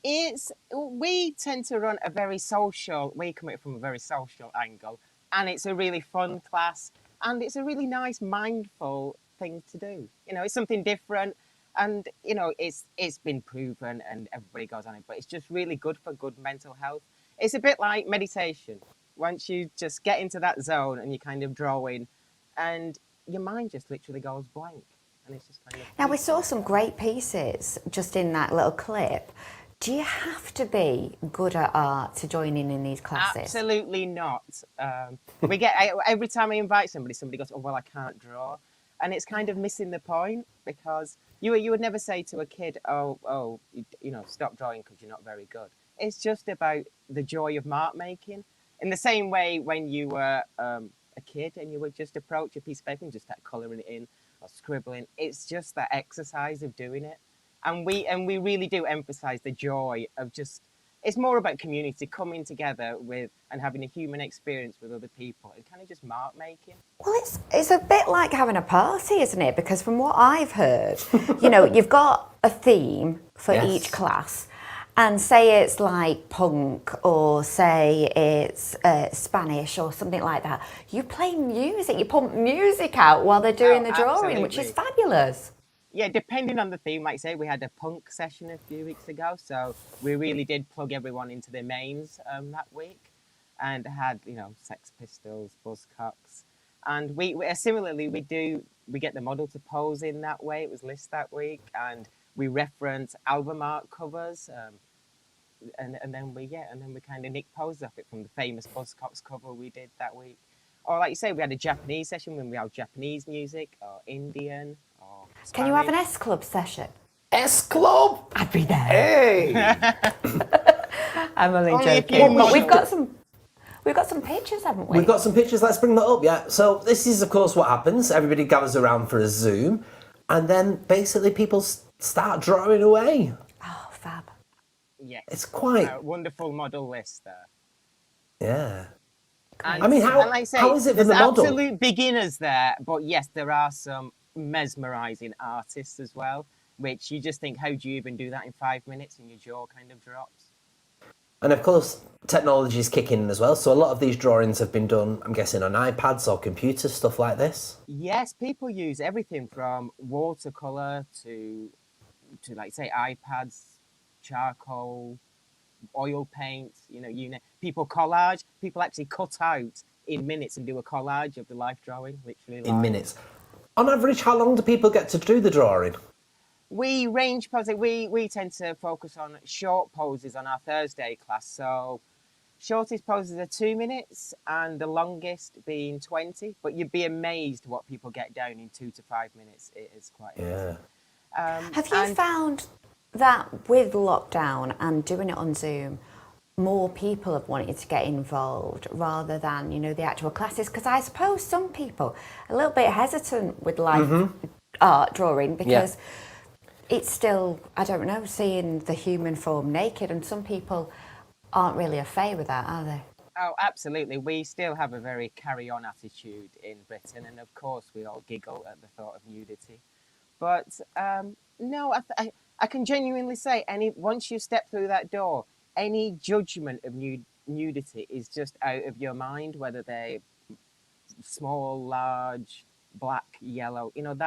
[SPEAKER 14] We tend to run a very social, we come at it from a very social angle, and it's a really fun class, and it's a really nice, mindful thing to do. You know, it's something different. And, you know, it's been proven and everybody goes on it, but it's just really good for good mental health. It's a bit like meditation. Once you just get into that zone and you kind of draw in, and your mind just literally goes blank. And it's just kind of...
[SPEAKER 4] Now, we saw some great pieces just in that little clip. Do you have to be good at art to join in these classes?
[SPEAKER 14] Absolutely not. We get every time I invite somebody goes, oh, well, I can't draw. And it's kind of missing the point, because you would never say to a kid, oh, you know, stop drawing because you're not very good. It's just about the joy of mark making. In the same way when you were a kid and you would just approach a piece of paper and just start colouring it in or scribbling. It's just that exercise of doing it. And we really do emphasise the joy of just, it's more about community coming together with and having a human experience with other people and kind of just mark making.
[SPEAKER 4] Well, it's a bit like having a party, isn't it? Because from what I've heard, you know, you've got a theme for each class, and say it's like punk or say it's Spanish or something like that. You play music, you pump music out while they're doing the drawing, which is fabulous.
[SPEAKER 14] Yeah, depending on the theme, like I say, we had a punk session a few weeks ago, so we really did plug everyone into their mains that week, and had, you know, Sex Pistols, Buzzcocks, and we similarly we get the model to pose in that way. It was List that week, and we reference album art covers, and then we kind of nick poses off it from the famous Buzzcocks cover we did that week. Or like you say, we had a Japanese session when we had Japanese music or Indian.
[SPEAKER 4] Can you have an S Club session?
[SPEAKER 3] S Club?
[SPEAKER 4] I'd be there.
[SPEAKER 3] Hey!
[SPEAKER 4] I'm only joking. But we've got some pictures, haven't we?
[SPEAKER 3] We've got some pictures. Let's bring that up. Yeah. So this is, of course, what happens. Everybody gathers around for a Zoom, and then basically people start drawing away.
[SPEAKER 4] Oh, fab.
[SPEAKER 14] Yes.
[SPEAKER 3] It's quite
[SPEAKER 14] a wonderful model list there.
[SPEAKER 3] Yeah.
[SPEAKER 14] And,
[SPEAKER 3] I mean,
[SPEAKER 14] like I say,
[SPEAKER 3] how is it for the
[SPEAKER 14] there's
[SPEAKER 3] model?
[SPEAKER 14] Absolute beginners there, but yes, there are some mesmerising artists as well, which you just think, how do you even do that in 5 minutes, and your jaw kind of drops.
[SPEAKER 3] And of course, technology is kicking in as well. So a lot of these drawings have been done, I'm guessing, on iPads or computers, stuff like this.
[SPEAKER 14] Yes, people use everything from watercolour to like say iPads, charcoal, oil paint. You know, people collage. People actually cut out in minutes and do a collage of the life drawing, literally.
[SPEAKER 3] In minutes. On average, how long do people get to do the drawing?
[SPEAKER 14] We range poses. We tend to focus on short poses on our Thursday class. So shortest poses are 2 minutes and the longest being 20. But you'd be amazed what people get down in 2 to 5 minutes. It is quite amazing.
[SPEAKER 4] Have you found that with lockdown and doing it on Zoom, more people have wanted to get involved rather than, you know, the actual classes? Because I suppose some people are a little bit hesitant with live art drawing because it's still, I don't know, seeing the human form naked, and some people aren't really a fay with that, are they?
[SPEAKER 14] Oh, absolutely. We still have a very carry-on attitude in Britain, and of course we all giggle at the thought of nudity. But no, I can genuinely say, once you step through that door, any judgment of nudity is just out of your mind, whether they're small, large, black, yellow, you know,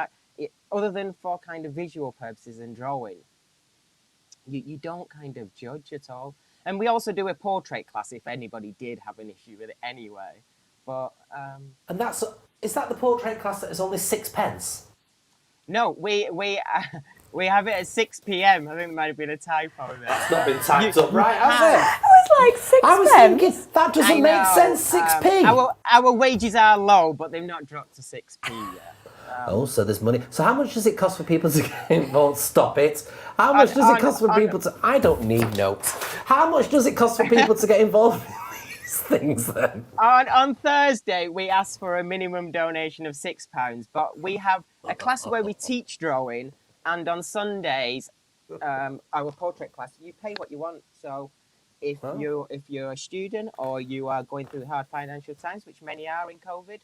[SPEAKER 14] other than for kind of visual purposes and drawing, you don't kind of judge at all. And we also do a portrait class if anybody did have an issue with it anyway. But
[SPEAKER 3] and is that the portrait class that is only 6p?
[SPEAKER 14] No, we have it at 6 p.m. I think there might have been a typo there.
[SPEAKER 3] It's not been typed up right, has it?
[SPEAKER 4] I was like 6
[SPEAKER 3] I was thinking, that doesn't make sense, 6p.
[SPEAKER 14] Our wages are low, but they've not dropped to 6p yet.
[SPEAKER 3] So there's money. So how much does it cost for people to get involved? Stop it. How much does it cost for people to... I don't need notes. How much does it cost for people to get involved in these things then?
[SPEAKER 14] On Thursday, we ask for a minimum donation of £6, but we have a class where we teach drawing, and on Sundays, our portrait class, you pay what you want. So if you're a student or you are going through hard financial times, which many are in COVID,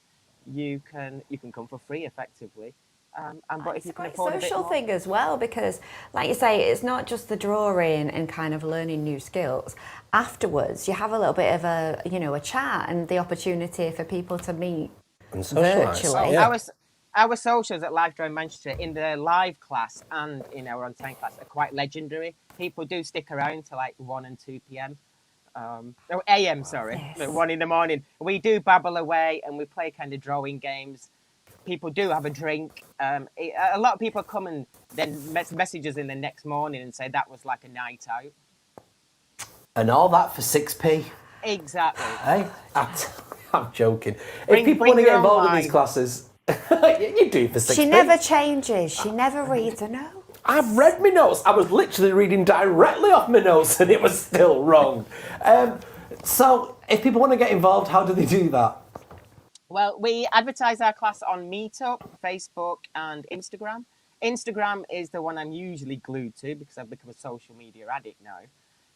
[SPEAKER 14] you can come for free effectively. But if you can afford a bit
[SPEAKER 4] social
[SPEAKER 14] more,
[SPEAKER 4] thing as well, because like you say, it's not just the drawing and kind of learning new skills. Afterwards, you have a little bit of a chat and the opportunity for people to meet
[SPEAKER 3] and virtually.
[SPEAKER 14] Our socials at Live Drawing Manchester in the live class and in our on-time class are quite legendary. People do stick around to like 1 and 2 p.m. AM, sorry,
[SPEAKER 4] Yes.
[SPEAKER 14] 1 in the morning. We do babble away and we play kind of drawing games. People do have a drink. A lot of people come and then message us in the next morning and say that was like a night out.
[SPEAKER 3] And all that for 6p?
[SPEAKER 14] Exactly.
[SPEAKER 3] Hey, I'm joking.
[SPEAKER 14] Bring
[SPEAKER 3] If people want to
[SPEAKER 14] your
[SPEAKER 3] get
[SPEAKER 14] own
[SPEAKER 3] involved in
[SPEAKER 14] wine.
[SPEAKER 3] these classes, you do it for 6p.
[SPEAKER 4] She never changes. She never reads a note.
[SPEAKER 3] I've read my notes. I was literally reading directly off my notes and it was still wrong. So if people want to get involved, how do they do that?
[SPEAKER 14] Well, we advertise our class on Meetup, Facebook and Instagram. Instagram is the one I'm usually glued to because I've become a social media addict now.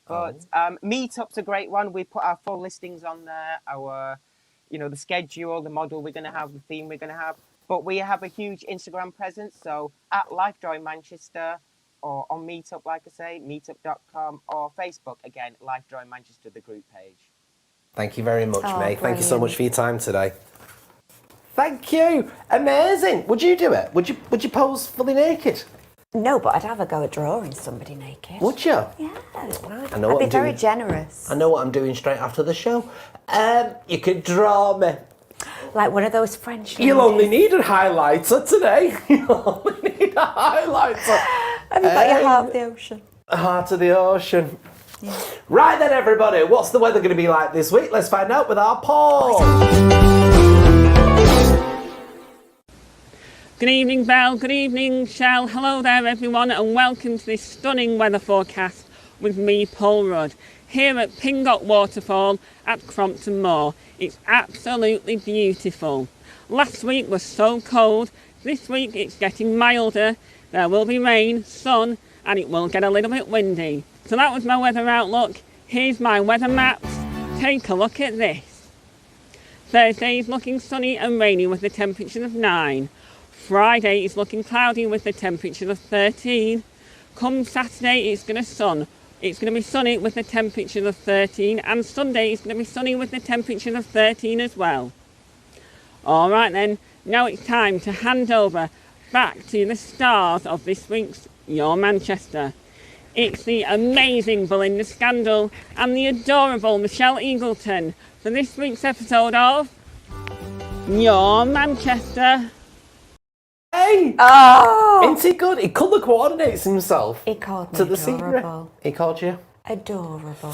[SPEAKER 14] But Meetup's a great one. We put our full listings on there, the schedule, the model we're going to have, the theme we're going to have. But we have a huge Instagram presence, so at Life Drawing Manchester or on Meetup, like I say, meetup.com, or Facebook, again, Life Drawing Manchester, the group page.
[SPEAKER 3] Thank you very much, May.
[SPEAKER 4] Brilliant.
[SPEAKER 3] Thank you so much for your time today. Thank you. Amazing. Would you do it? Would you pose fully naked?
[SPEAKER 4] No, but I'd have a go at drawing somebody naked.
[SPEAKER 3] Would you?
[SPEAKER 4] Yeah.
[SPEAKER 3] I know
[SPEAKER 4] I'd
[SPEAKER 3] what
[SPEAKER 4] be
[SPEAKER 3] I'm
[SPEAKER 4] very
[SPEAKER 3] doing.
[SPEAKER 4] generous.
[SPEAKER 3] I know what I'm doing straight after the show. You could draw me.
[SPEAKER 4] Like one of those French
[SPEAKER 3] You'll
[SPEAKER 4] ladies.
[SPEAKER 3] only need a highlighter today. You'll only need a highlighter.
[SPEAKER 4] Have you got your Heart of the Ocean?
[SPEAKER 3] Heart of the Ocean.
[SPEAKER 4] Yeah.
[SPEAKER 3] Right then, everybody. What's the weather going to be like this week? Let's find out with our Paul.
[SPEAKER 15] Good evening, Belle. Good evening, Shell. Hello there, everyone, and welcome to this stunning weather forecast with me, Paul Rudd, here at Pingot Waterfall at Crompton Moor. It's absolutely beautiful. Last week was so cold. This week it's getting milder. There will be rain, sun, and it will get a little bit windy. So that was my weather outlook. Here's my weather maps. Take a look at this. Thursday is looking sunny and rainy with a temperature of 9. Friday is looking cloudy with a temperature of 13. Come Saturday, it's going to be sunny with a temperature of 13, and Sunday is going to be sunny with a temperature of 13 as well. All right then, now it's time to hand over back to the stars of this week's Your Manchester. It's the amazing Belinda Scandal and the adorable Michelle Eagleton for this week's episode of Your Manchester.
[SPEAKER 3] Hey!
[SPEAKER 4] Oh! Oh!
[SPEAKER 3] Isn't he good? He colour coordinates himself.
[SPEAKER 4] He called me
[SPEAKER 3] to the
[SPEAKER 4] adorable.
[SPEAKER 3] scenery. He called you?
[SPEAKER 4] Adorable.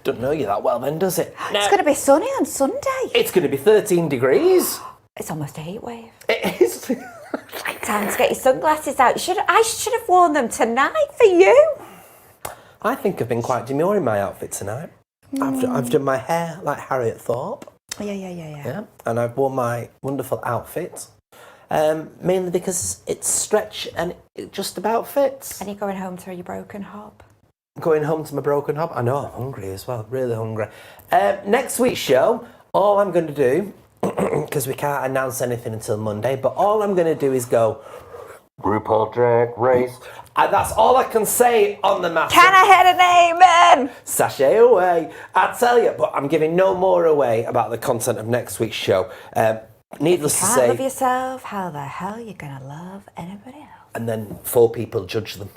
[SPEAKER 3] Don't know you that well then, does it?
[SPEAKER 4] It's going to be sunny on Sunday.
[SPEAKER 3] It's going to be 13 degrees.
[SPEAKER 4] It's almost a heat wave.
[SPEAKER 3] It is.
[SPEAKER 4] Time to get your sunglasses out. I should have worn them tonight for you.
[SPEAKER 3] I think I've been quite demure in my outfit tonight. I've done my hair like Harriet Thorpe.
[SPEAKER 4] Yeah.
[SPEAKER 3] And I've worn my wonderful outfit. Mainly because it's stretch and it just about fits.
[SPEAKER 4] And you're going home to your broken hob.
[SPEAKER 3] Going home to my broken hob. I know, I'm hungry as well, really hungry. Next week's show, all I'm going to do, because we can't announce anything until Monday, but all I'm going to do is go, RuPaul Drag Race. And that's all I can say on the matter.
[SPEAKER 4] Can I hear an amen?
[SPEAKER 3] Sashay away. I tell you, but I'm giving no more away about the content of next week's show. Needless to
[SPEAKER 4] If you
[SPEAKER 3] say.
[SPEAKER 4] can't love yourself, how the hell are you going to love anybody else?
[SPEAKER 3] And then 4 people judge them.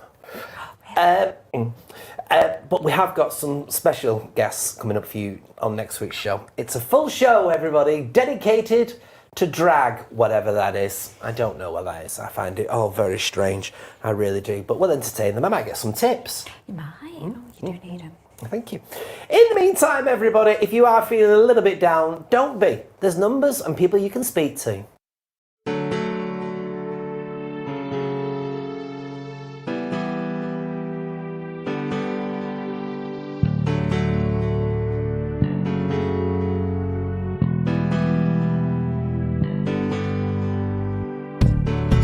[SPEAKER 3] But we have got some special guests coming up for you on next week's show. It's a full show, everybody, dedicated to drag, whatever that is. I don't know what that is. I find it all very strange. I really do. But we'll entertain them. I might get some tips.
[SPEAKER 4] You might. You do need them.
[SPEAKER 3] Thank you. In the meantime, everybody, if you are feeling a little bit down, don't be. There's numbers and people you can speak to.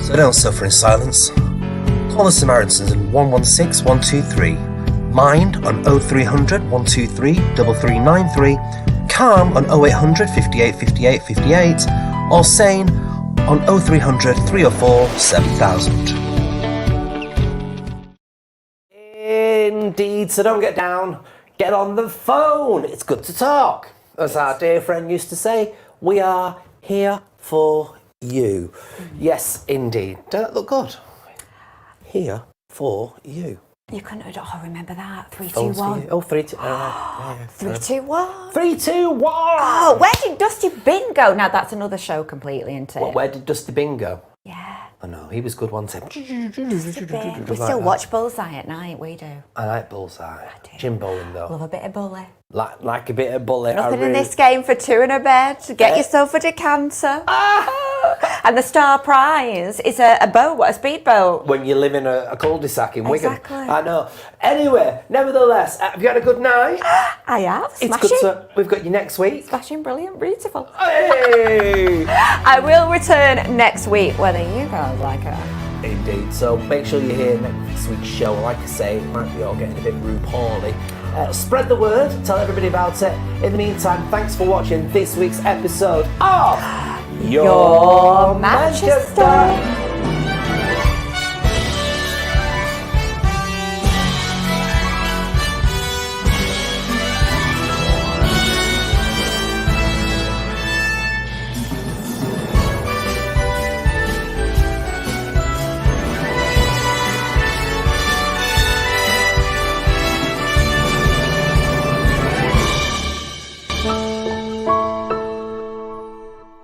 [SPEAKER 3] So don't suffer in silence. Call the Samaritans on 116 123. Mind on 0300 123 3393. Calm on 0800 58 58 58. Or Sane on 0300 304 7000. Indeed, so don't get down. Get on the phone. It's good to talk. As our dear friend used to say, we are here for you. Yes, indeed. Don't that look good? Here for you.
[SPEAKER 4] You couldn't remember that. 3, 2,
[SPEAKER 3] Phones for
[SPEAKER 4] 1.
[SPEAKER 3] you. Oh, 3, 2, yeah.
[SPEAKER 4] 3, 2, 1.
[SPEAKER 3] 3, 2, 1.
[SPEAKER 4] Oh, where did Dusty Bin go? Now that's another show completely, isn't it?
[SPEAKER 3] Where did Dusty Bin go?
[SPEAKER 4] Yeah.
[SPEAKER 3] I know, he was good one time.
[SPEAKER 4] Dusty Bin. We still watch Bullseye at night, we do.
[SPEAKER 3] I like Bullseye. Jim Bowling though.
[SPEAKER 4] Love a bit of bully.
[SPEAKER 3] Like a bit of bully.
[SPEAKER 4] Nothing in this game for 2 in a bed. Get yourself a decanter. And the star prize is a boat, a speedboat.
[SPEAKER 3] When you live in a cul-de-sac in Wigan.
[SPEAKER 4] Exactly.
[SPEAKER 3] I know. Anyway, nevertheless, have you had a good night?
[SPEAKER 4] I have.
[SPEAKER 3] It's
[SPEAKER 4] Smashing.
[SPEAKER 3] good we've got you next week.
[SPEAKER 4] Smashing, brilliant, beautiful.
[SPEAKER 3] Hey!
[SPEAKER 4] I will return next week, whether you guys like it.
[SPEAKER 3] Indeed. So make sure you hear next week's show. Like I say, it might be all getting a bit RuPaul-y. Spread the word, tell everybody about it. In the meantime, thanks for watching this week's episode of
[SPEAKER 4] Your Manchester.